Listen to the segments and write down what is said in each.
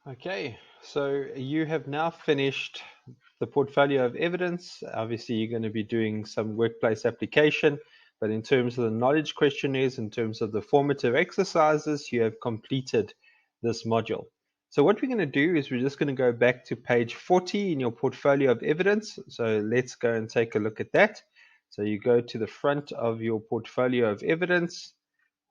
Okay, so you have now finished the portfolio of evidence. Obviously, you're going to be doing some workplace application, but in terms of the knowledge questionnaires, in terms of the formative exercises, you have completed this module. So what we're going to do is we're just going to go back to page 40 in your portfolio of evidence. So let's go and take a look at that. So you go to the front of your portfolio of evidence,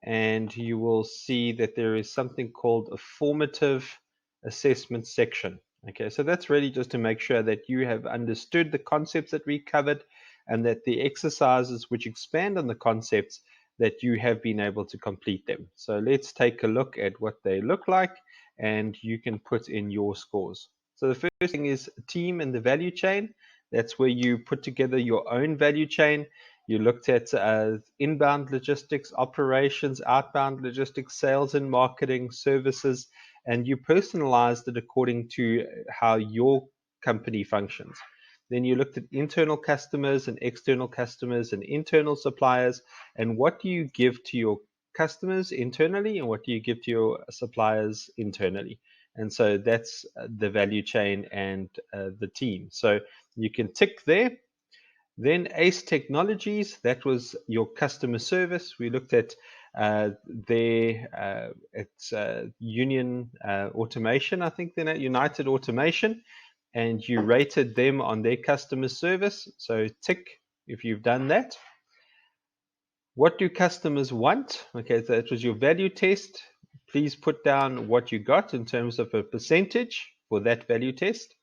and you will see that there is something called a formative assessment section. Okay, so that's really just to make sure that you have understood the concepts that we covered and that the exercises which expand on the concepts that you have been able to complete them. So let's take a look at what they look like and you can put in your scores. So the first thing is team and the value chain. That's where you put together your own value chain. You looked at inbound logistics, operations, outbound logistics, sales and marketing, services, and you personalized it according to how your company functions. Then you looked at internal customers and external customers and internal suppliers, and what do you give to your customers internally and what do you give to your suppliers internally. And so that's the value chain and the team. So you can tick there. Then ACE Technologies, that was your customer service. We looked at it's Union Automation, I think they're United Automation, and you rated them on their customer service. So tick if you've done that. What do customers want? Okay, so that was your value test. Please put down what you got in terms of a percentage for that value test.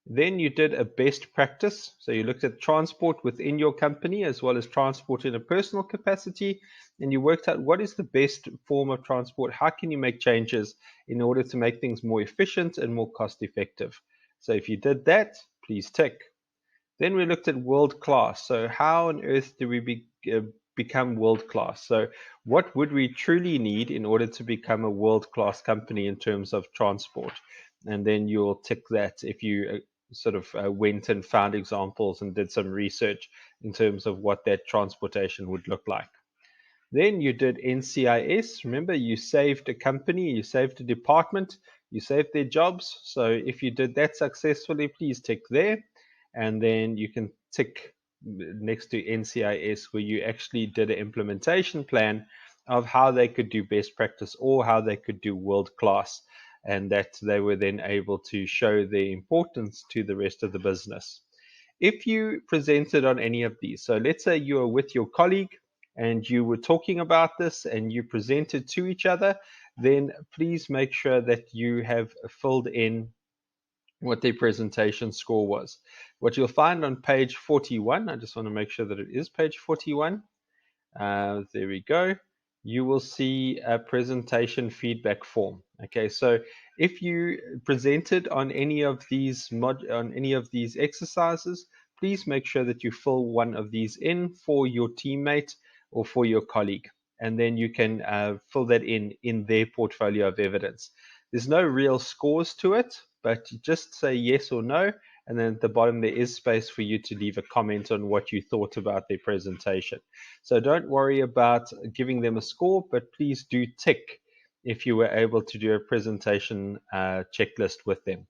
Then you did a best practice. So you looked at transport within your company as well as transport in a personal capacity. And you worked out what is the best form of transport. How can you make changes in order to make things more efficient and more cost effective? So if you did that, please tick. Then we looked at world class. So how on earth do we become world class? So what would we truly need in order to become a world class company in terms of transport? And then you'll tick that if you went and found examples and did some research in terms of what that transportation would look like. Then you did NCIS. Remember, you saved a company, you saved a department, you saved their jobs. So if you did that successfully, please tick there. And then you can tick next to NCIS where you actually did an implementation plan of how they could do best practice or how they could do world class, and that they were then able to show their importance to the rest of the business. If you presented on any of these, so let's say you are with your colleague and you were talking about this and you presented to each other, then please make sure that you have filled in what their presentation score was. What you'll find on page 41, I just want to make sure that it is page 41. There we go. You will see a presentation feedback form. Okay, so if you presented on any of these exercises, please make sure that you fill one of these in for your teammate or for your colleague, and then you can fill that in their portfolio of evidence. There's no real scores to it, but just say yes or no, and then at the bottom there is space for you to leave a comment on what you thought about their presentation. So don't worry about giving them a score, but please do tick if you were able to do a presentation checklist with them.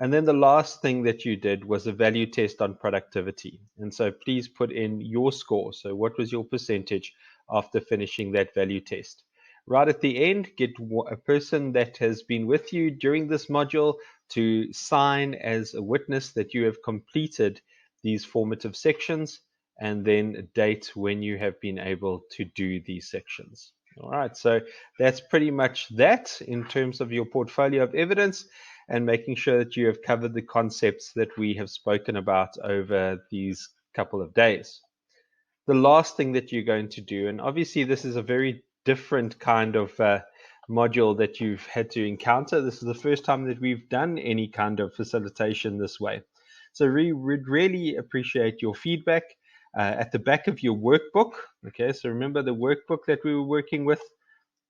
And then the last thing that you did was a value test on productivity. And so please put in your score. So what was your percentage after finishing that value test? Right at the end, get a person that has been with you during this module to sign as a witness that you have completed these formative sections, and then date when you have been able to do these sections. All right, so that's pretty much that in terms of your portfolio of evidence and making sure that you have covered the concepts that we have spoken about over these couple of days. The last thing that you're going to do, and obviously this is a very different kind of module that you've had to encounter. This is the first time that we've done any kind of facilitation this way. So we would really appreciate your feedback at the back of your workbook. Okay, so remember the workbook that we were working with?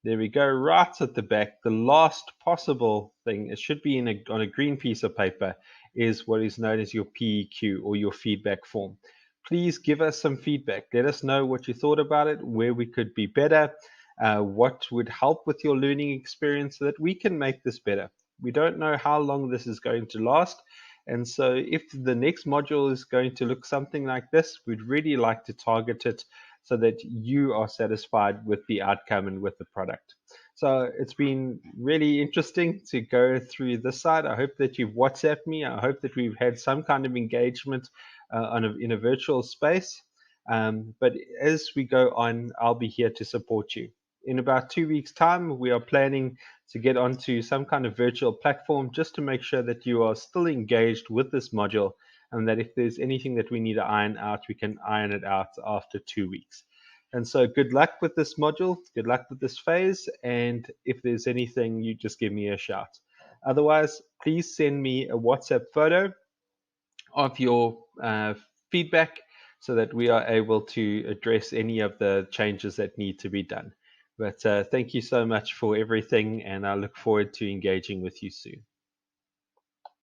There we go, right at the back. The last possible thing, it should be on a green piece of paper, is what is known as your PEQ or your feedback form. Please give us some feedback. Let us know what you thought about it, where we could be better, what would help with your learning experience so that we can make this better. we don't know how long this is going to last. And so if the next module is going to look something like this, we'd really like to target it so that you are satisfied with the outcome and with the product. So it's been really interesting to go through this side. I hope that you've WhatsApped me. I hope that we've had some kind of engagement in a virtual space. But as we go on, I'll be here to support you. In about 2 weeks' time, we are planning to get onto some kind of virtual platform just to make sure that you are still engaged with this module, and that if there's anything that we need to iron out, we can iron it out after 2 weeks. And so good luck with this module, good luck with this phase, and if there's anything, you just give me a shout. Otherwise, please send me a WhatsApp photo of your feedback so that we are able to address any of the changes that need to be done. But thank you so much for everything, and I look forward to engaging with you soon.